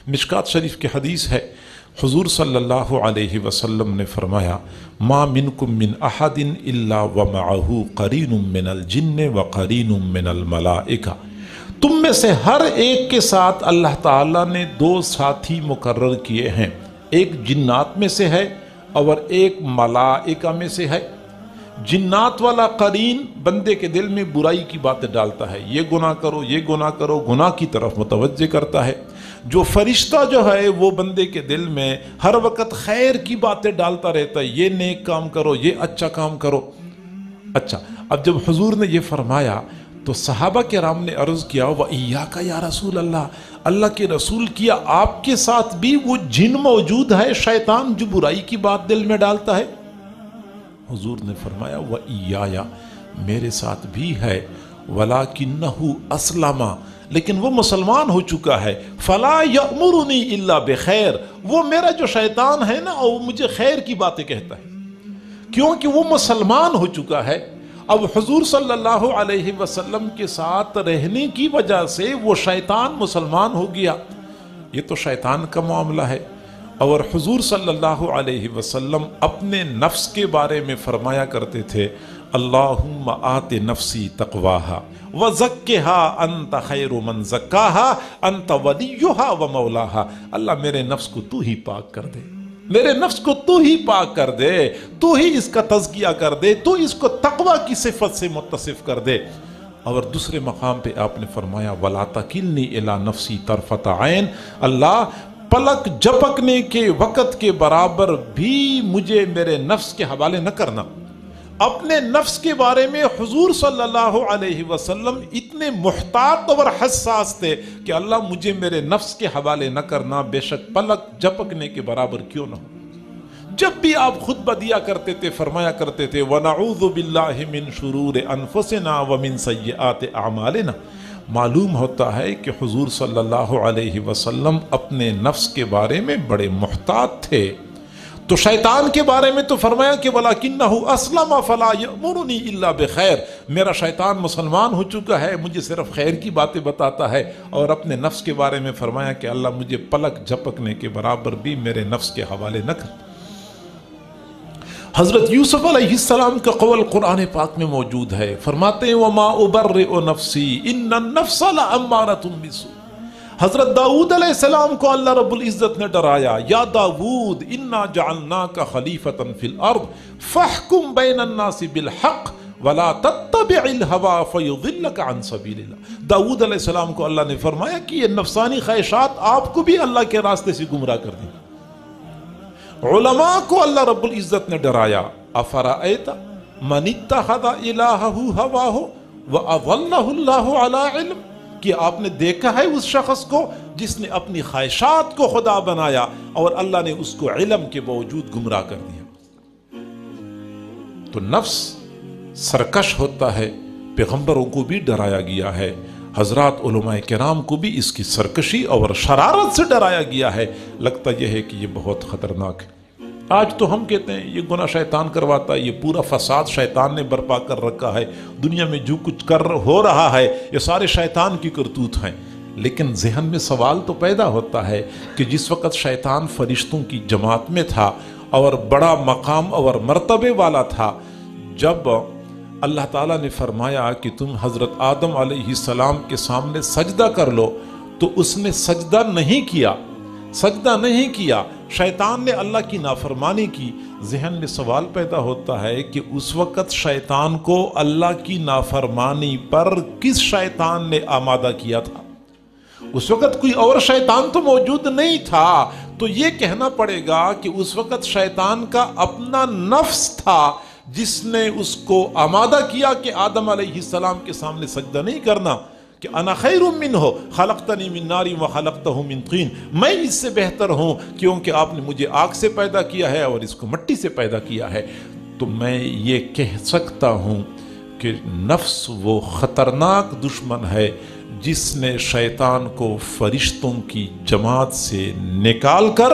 مشکات شریف کی حدیث ہے، حضور صلی اللہ علیہ وسلم نے فرمایا ما منکم من احد الا ومعہ قرین من الجن وقرین من الملائکہ، تم میں سے ہر ایک کے ساتھ اللہ تعالیٰ نے دو ساتھی مقرر کیے ہیں، ایک جنات میں سے ہے اور ایک ملائکہ میں سے ہے۔ جنات والا قرین بندے کے دل میں برائی کی باتیں ڈالتا ہے، یہ گناہ کرو، یہ گناہ کرو، گناہ کی طرف متوجہ کرتا ہے۔ جو فرشتہ جو ہے وہ بندے کے دل میں ہر وقت خیر کی باتیں ڈالتا رہتا ہے، یہ نیک کام کرو، یہ اچھا کام کرو۔ اچھا، اب جب حضور نے یہ فرمایا تو صحابہ کرام نے عرض کیا وَإِيَّاكَ یا رسول اللہ، اللہ کے رسول، کیا آپ کے ساتھ بھی وہ جن موجود ہے، شیطان جو برائی کی بات دل میں ڈالتا ہے؟ حضور نے فرمایا وَإِيَّايَ، میرے ساتھ بھی ہے، وَلَكِنَّهُ أَسْلَمَ، لیکن وہ مسلمان ہو چکا ہے، فَلَا يَأْمُرُنِي إِلَّا بِخَيْرٍ، وہ میرا جو شیطان ہے نا وہ مجھے خیر کی باتیں کہتا ہے، کیونکہ وہ مسلمان ہو چکا ہے۔ اب حضور صلی اللہ علیہ وسلم کے ساتھ رہنے کی وجہ سے وہ شیطان مسلمان ہو گیا، یہ تو شیطان کا معاملہ ہے۔ اور حضور صلی اللہ علیہ وسلم اپنے نفس کے بارے میں فرمایا کرتے تھے اللہم آت نفسی تقواہا وزکھا انت خیر من زکاہا انت ولیہا ومولاہا، اللہ میرے نفس کو تو ہی پاک کر دے، میرے نفس کو تو ہی پاک کر دے، تو ہی اس کا تزکیہ کر دے، تو اس کو تقوی کی صفت سے متصف کر دے۔ اور دوسرے مقام پہ آپ نے فرمایا وَلَا تَكِلْنِي إِلَىٰ نَفْسِي طَرْفَةَ عَيْن، اللہ پلک جھپکنے کے وقت کے برابر بھی مجھے میرے نفس کے حوالے نہ کرنا۔ اپنے نفس کے بارے میں حضور صلی اللہ علیہ وسلم اتنے محتاط اور حساس تھے کہ اللہ مجھے میرے نفس کے حوالے نہ کرنا، بے شک پلک جھپکنے کے برابر کیوں نہ ہو۔ جب بھی آپ خطبہ دیا کرتے تھے فرمایا کرتے تھے وَنَعُوذُ بِاللَّهِ مِن شُرُورِ أَنفُسِنَا وَمِن سَيِّئَاتِ أَعْمَالِنَا، معلوم ہوتا ہے کہ حضور صلی اللہ علیہ وسلم اپنے نفس کے بارے میں بڑے محتاط تھے۔ تو شیطان کے بارے میں تو فرمایا کہ وَلَكِنَّهُ أَسْلَمَ فَلَا يَأْمُرُنِي إِلَّا بِخَيْرٍ، میرا شیطان مسلمان ہو چکا ہے، مجھے صرف خیر کی باتیں بتاتا ہے۔ اور اپنے نفس کے بارے میں فرمایا کہ اللہ مجھے پلک جھپکنے کے برابر بھی میرے نفس کے حوالے نہ کر۔ حضرت یوسف علیہ السلام کا قول قرآن پاک میں موجود ہے، فرماتے ہیں وَمَا أُبَرِّئُ نَفْسِي إِنَّ النَّفْسَ لَأَمَّارَةٌ بِالسُّوءِ۔ حضرت داؤد علیہ السلام کو اللہ رب العزت نے ڈرایا یا داؤد انا جعلناک خلیفۃ فی الارض فاحکم بین الناس بالحق ولا تتبع الہوی فیضلک عن سبیل اللہ۔ داؤد علیہ السلام کو اللہ نے فرمایا کہ یہ نفسانی خواہشات آپ کو بھی اللہ کے راستے سے گمراہ کر دیں۔ علماء کو اللہ رب العزت نے ڈرایا افرأیت من اتخذ الہہ ہواہ واضلہ اللہ علی علم، کہ آپ نے دیکھا ہے اس شخص کو جس نے اپنی خواہشات کو خدا بنایا اور اللہ نے اس کو علم کے باوجود گمراہ کر دیا۔ تو نفس سرکش ہوتا ہے، پیغمبروں کو بھی ڈرایا گیا ہے، حضرات علماء کرام کو بھی اس کی سرکشی اور شرارت سے ڈرایا گیا ہے۔ لگتا یہ ہے کہ یہ بہت خطرناک ہے۔ آج تو ہم کہتے ہیں یہ گناہ شیطان کرواتا ہے، یہ پورا فساد شیطان نے برپا کر رکھا ہے، دنیا میں جو کچھ ہو رہا ہے یہ سارے شیطان کی کرتوت ہیں۔ لیکن ذہن میں سوال تو پیدا ہوتا ہے کہ جس وقت شیطان فرشتوں کی جماعت میں تھا اور بڑا مقام اور مرتبے والا تھا، جب اللہ تعالیٰ نے فرمایا کہ تم حضرت آدم علیہ السلام کے سامنے سجدہ کر لو، تو اس نے سجدہ نہیں کیا، شیطان نے اللہ کی نافرمانی کی۔ ذہن میں سوال پیدا ہوتا ہے کہ اس وقت شیطان کو اللہ کی نافرمانی پر کس شیطان نے آمادہ کیا تھا؟ اس وقت کوئی اور شیطان تو موجود نہیں تھا، تو یہ کہنا پڑے گا کہ اس وقت شیطان کا اپنا نفس تھا جس نے اس کو آمادہ کیا کہ آدم علیہ السلام کے سامنے سجدہ نہیں کرنا، کہ انا خیر منہ خلقتنی من نار وخلقتہ من طین، میں اس سے بہتر ہوں کیونکہ آپ نے مجھے آگ سے پیدا کیا ہے اور اس کو مٹی سے پیدا کیا ہے۔ تو میں یہ کہہ سکتا ہوں کہ نفس وہ خطرناک دشمن ہے جس نے شیطان کو فرشتوں کی جماعت سے نکال کر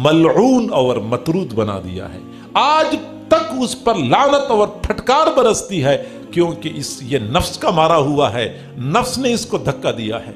ملعون اور مطرود بنا دیا ہے۔ آج تک اس پر لعنت اور پھٹکار برستی ہے کیونکہ یہ نفس کا مارا ہوا ہے، نفس نے اس کو دھکا دیا ہے۔